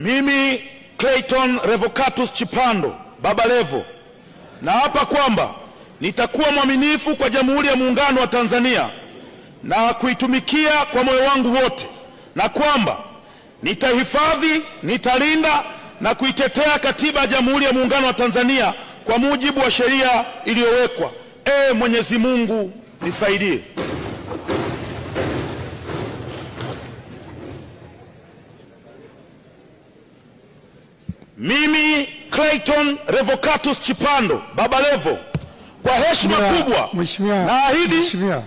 Mimi Clayton Revocatus Chipando Baba Levo naapa kwamba nitakuwa mwaminifu kwa Jamhuri ya Muungano wa Tanzania na kuitumikia kwa moyo wangu wote, na kwamba nitahifadhi, nitalinda na kuitetea Katiba ya Jamhuri ya Muungano wa Tanzania kwa mujibu wa sheria iliyowekwa. Mwenyezi Mungu nisaidie. Mimi Clayton Revocatus Chipando Baba Levo kwa heshima kubwa naahidi. Mheshimiwa,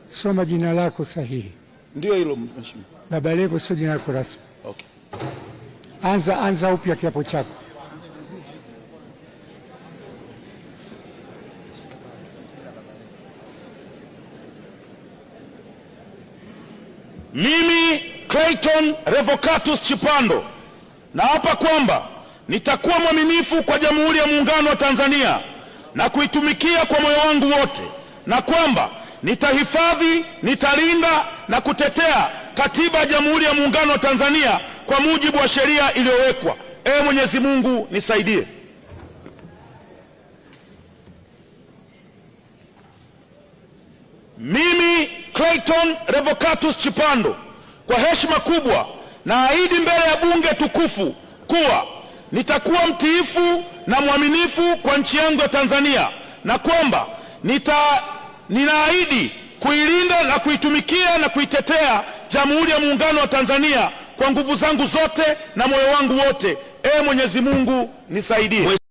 soma jina lako sahihi. Ndio hilo Mheshimiwa. Baba Levo sio jina lako rasmi. Okay. Anza upya kiapo chako. Mimi Clayton Revocatus Chipando naapa kwamba nitakuwa mwaminifu kwa Jamhuri ya Muungano wa Tanzania na kuitumikia kwa moyo wangu wote, na kwamba nitahifadhi, nitalinda na kutetea Katiba ya Jamhuri ya Muungano wa Tanzania kwa mujibu wa sheria iliyowekwa. Mwenyezi Mungu nisaidie. Mimi Clayton Revocatus Chipando kwa heshima kubwa naahidi mbele ya bunge tukufu kuwa nitakuwa mtiifu na mwaminifu kwa nchi yangu ya Tanzania, na kwamba ninaahidi kuilinda na kuitumikia na kuitetea Jamhuri ya Muungano wa Tanzania kwa nguvu zangu zote na moyo wangu wote. Mwenyezi Mungu nisaidie.